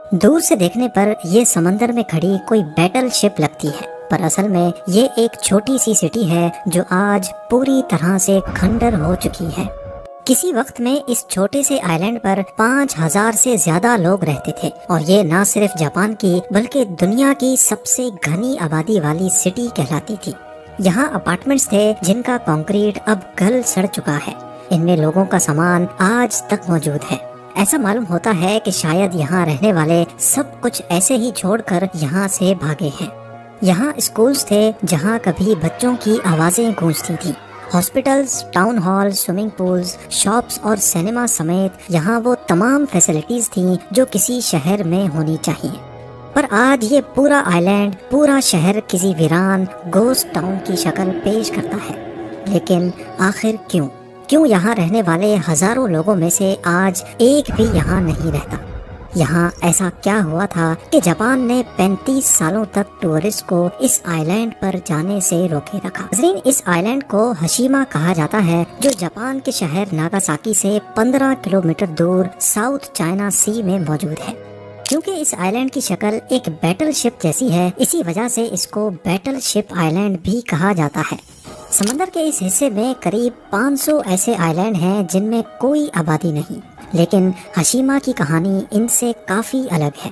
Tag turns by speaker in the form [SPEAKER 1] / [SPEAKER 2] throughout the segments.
[SPEAKER 1] دور سے دیکھنے پر یہ سمندر میں کھڑی کوئی بیٹل شپ لگتی ہے، پر اصل میں یہ ایک چھوٹی سی سٹی ہے جو آج پوری طرح سے کھنڈر ہو چکی ہے۔ کسی وقت میں اس چھوٹے سے آئی لینڈ پر 5000 سے زیادہ لوگ رہتے تھے، اور یہ نہ صرف جاپان کی بلکہ دنیا کی سب سے گھنی آبادی والی سٹی کہلاتی تھی۔ یہاں اپارٹمنٹس تھے جن کا کنکریٹ اب گل سڑ چکا ہے، ان میں لوگوں کا سامان آج تک موجود ہے۔ ایسا معلوم ہوتا ہے کہ شاید یہاں رہنے والے سب کچھ ایسے ہی چھوڑ کر یہاں سے بھاگے ہیں۔ یہاں اسکولز تھے جہاں کبھی بچوں کی آوازیں گونجتی تھیں، hospitals, town hall, swimming pools, shops اور سینما سمیت یہاں وہ تمام فیسلٹیز تھیں جو کسی شہر میں ہونی چاہیے۔ پر آج یہ پورا آئی لینڈ، پورا شہر کسی ویران گھوسٹ ٹاؤن کی شکل پیش کرتا ہے۔ لیکن آخر کیوں یہاں رہنے والے ہزاروں لوگوں میں سے آج ایک بھی یہاں نہیں رہتا؟ یہاں ایسا کیا ہوا تھا کہ جاپان نے 35 سالوں تک ٹورسٹ کو اس آئی لینڈ پر جانے سے روکے رکھا؟ اس آئی لینڈ کو ہشیما کہا جاتا ہے، جو جاپان کے شہر ناگاساکی سے 15 کلومیٹر دور ساؤتھ چائنا سی میں موجود ہے۔ کیونکہ اس آئی لینڈ کی شکل ایک بیٹل شپ جیسی ہے، اسی وجہ سے اس کو بیٹل شپ آئی لینڈ بھی کہا جاتا ہے۔ سمندر کے اس حصے میں قریب 500 ایسے آئی لینڈ ہیں جن میں کوئی آبادی نہیں، لیکن ہشیما کی کہانی ان سے کافی الگ ہے۔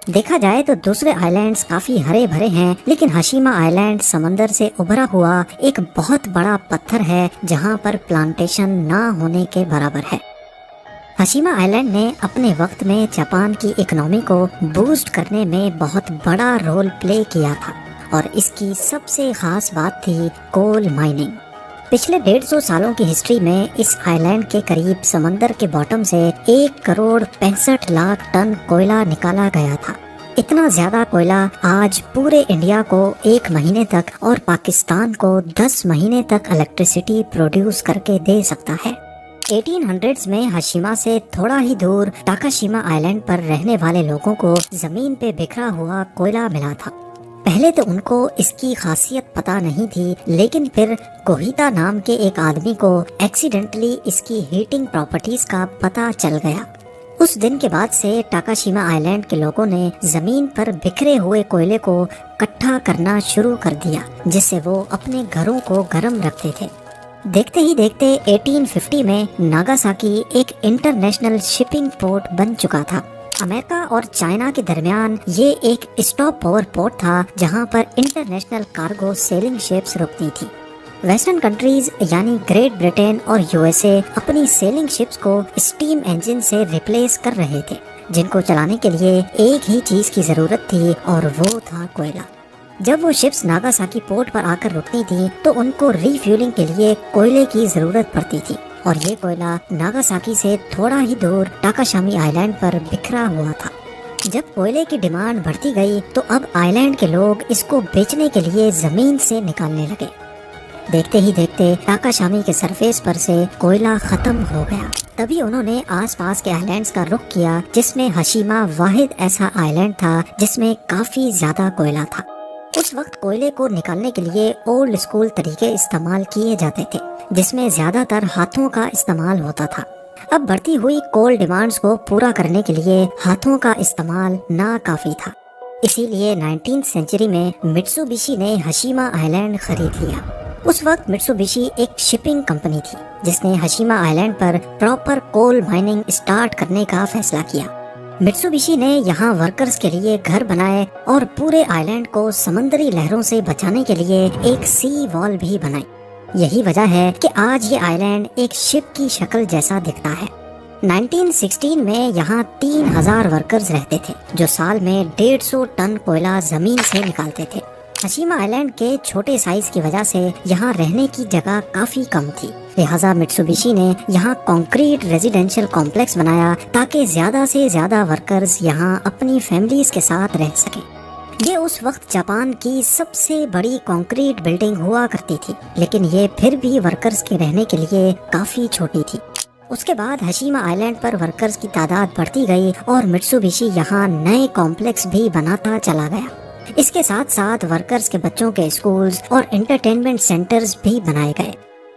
[SPEAKER 1] دیکھا جائے تو دوسرے آئی لینڈز کافی ہرے بھرے ہیں، لیکن ہشیما آئی لینڈ سمندر سے ابھرا ہوا ایک بہت بڑا پتھر ہے جہاں پر پلانٹیشن نہ ہونے کے برابر ہے۔ ہشیما آئی لینڈ نے اپنے وقت میں جاپان کی اکنامی کو بوسٹ کرنے میں بہت بڑا رول پلے کیا تھا، اور اس کی سب سے خاص بات تھی کول مائننگ۔ پچھلے 150 سالوں کی ہسٹری میں اس آئی لینڈ کے قریب سمندر کے باٹم سے 1 کروڑ 65 لاکھ ٹن کوئلہ نکالا گیا تھا۔ اتنا زیادہ کوئلہ آج پورے انڈیا کو 1 مہینے تک اور پاکستان کو 10 مہینے تک الیکٹریسٹی پروڈیوس کر کے دے سکتا ہے۔ 1800s میں ہشیما سے تھوڑا ہی دور ٹاکاشیما آئی لینڈ پر رہنے والے لوگوں کو زمین پہ بکھرا ہوا کوئلہ ملا تھا۔ پہلے تو ان کو اس کی خاصیت پتہ نہیں تھی، لیکن پھر کوہیتا نام کے ایک آدمی کو ایکسیڈنٹلی اس کی ہیٹنگ پراپرٹیز کا پتہ چل گیا۔ اس دن کے بعد سے ٹاکاشیما آئی لینڈ کے لوگوں نے زمین پر بکھرے ہوئے کوئلے کو اکٹھا کرنا شروع کر دیا، جس سے وہ اپنے گھروں کو گرم رکھتے تھے۔ دیکھتے ہی دیکھتے 1850 میں ناگاساکی ایک انٹرنیشنل شپنگ پورٹ بن چکا تھا۔ امریکہ اور چائنا کے درمیان یہ ایک اسٹاپ اوور پورٹ تھا جہاں پر انٹرنیشنل کارگو سیلنگ شپس رکتی تھی۔ ویسٹرن کنٹریز یعنی گریٹ برٹن اور USA اپنی سیلنگ شپس کو اسٹیم انجن سے ریپلیس کر رہے تھے، جن کو چلانے کے لیے ایک ہی چیز کی ضرورت تھی، اور وہ تھا کوئلہ۔ جب وہ شپس ناگاساکی پورٹ پر آ کر رکتی تھیں تو ان کو ری فیولنگ کے لیے کوئلے کی ضرورت پڑتی تھی، اور یہ کوئلہ ناگاساکی سے تھوڑا ہی دور ٹاکاشیما آئی لینڈ پر بکھرا ہوا تھا۔ جب کوئلے کی ڈیمانڈ بڑھتی گئی تو اب آئی لینڈ کے لوگ اس کو بیچنے کے لیے زمین سے نکالنے لگے۔ دیکھتے ہی دیکھتے ٹاکاشیما کے سرفیس پر سے کوئلہ ختم ہو گیا۔ تبھی انہوں نے آس پاس کے آئی لینڈز کا رخ کیا، جس میں ہشیما واحد ایسا آئی لینڈ تھا جس میں کافی زیادہ کوئلہ تھا۔ اس وقت کوئلے کو نکالنے کے لیے اولڈ اسکول طریقے استعمال کیے جاتے تھے، جس میں زیادہ تر ہاتھوں کا استعمال ہوتا تھا۔ اب بڑھتی ہوئی کول ڈیمانڈز کو پورا کرنے کے لیے ہاتھوں کا استعمال ناکافی تھا، اسی لیے 19th سینچری میں مٹسوبشی نے ہشیما آئی لینڈ خرید لیا۔ اس وقت مٹسوبشی ایک شپنگ کمپنی تھی جس نے ہشیما آئی لینڈ پر پراپر کول مائننگ اسٹارٹ کرنے کا فیصلہ کیا۔ مٹسوبشی نے یہاں ورکرز کے لیے گھر بنائے اور پورے آئی لینڈ کو سمندری لہروں سے بچانے کے لیے ایک سی وال بھی بنائی۔ یہی وجہ ہے کہ آج یہ آئی لینڈ ایک شپ کی شکل جیسا دکھتا ہے۔ 1916 میں یہاں 3000 ورکرز رہتے تھے جو سال میں 150 ٹن کوئلہ زمین سے نکالتے تھے۔ ہشیما آئی لینڈ کے چھوٹے سائز کی وجہ سے یہاں رہنے کی جگہ کافی کم تھی، لہٰذا مٹسوبشی نے یہاں کنکریٹ ریزیڈینشل کمپلیکس بنایا تاکہ زیادہ سے زیادہ ورکرز یہاں اپنی فیملیز کے ساتھ رہ سکیں۔ یہ اس وقت جاپان کی سب سے بڑی کنکریٹ بلڈنگ ہوا کرتی تھی، لیکن یہ پھر بھی ورکرز کے رہنے کے لیے کافی چھوٹی تھی۔ اس کے بعد ہشیما آئی لینڈ پر ورکرز کی تعداد بڑھتی گئی اور مٹسوبشی یہاں نئے کمپلیکس بھی بناتا چلا گیا۔ اس کے ساتھ ساتھ ورکرز کے بچوں کے اسکولز اور انٹرٹینمنٹ سینٹرز بھی بنائے گئے۔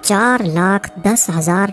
[SPEAKER 1] 4,10,000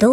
[SPEAKER 1] 2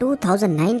[SPEAKER 1] 2009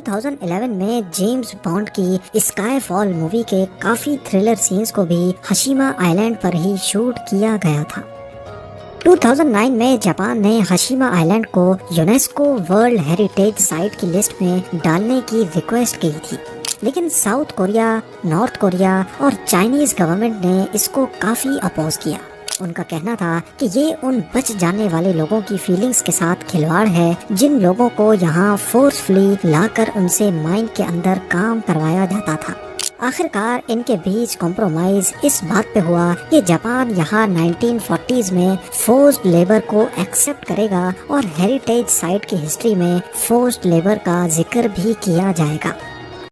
[SPEAKER 1] 2011 میں جیمز بانڈ کی اسکائی فال مووی کے کافی تھرلر سینز کو بھی ہشیما آئلینڈ پر ہی شوٹ کیا گیا تھا۔ 2009 میں جاپان نے ہشیما آئلینڈ کو یونیسکو ورلڈ ہیریٹیج سائٹ کی لسٹ میں ڈالنے کی ریکویسٹ کی تھی، لیکن ساؤتھ کوریا، نارتھ کوریا اور چائنیز گورنمنٹ نے اس کو کافی اپوز کیا۔ ان کا کہنا تھا کہ یہ ان بچ جانے والے لوگوں کی فیلنگز کے ساتھ کھلواڑ ہے جن لوگوں کو یہاں فورسفلی لا کر ان سے مائن کے اندر کام کروایا جاتا تھا۔ آخر کار ان کے بیچ کمپرومائز اس بات پہ ہوا کہ جاپان یہاں 1940s میں فورسڈ لیبر کو ایکسپٹ کرے گا اور ہیریٹیج سائٹ کی ہسٹری میں فورسڈ لیبر کا ذکر بھی کیا جائے گا۔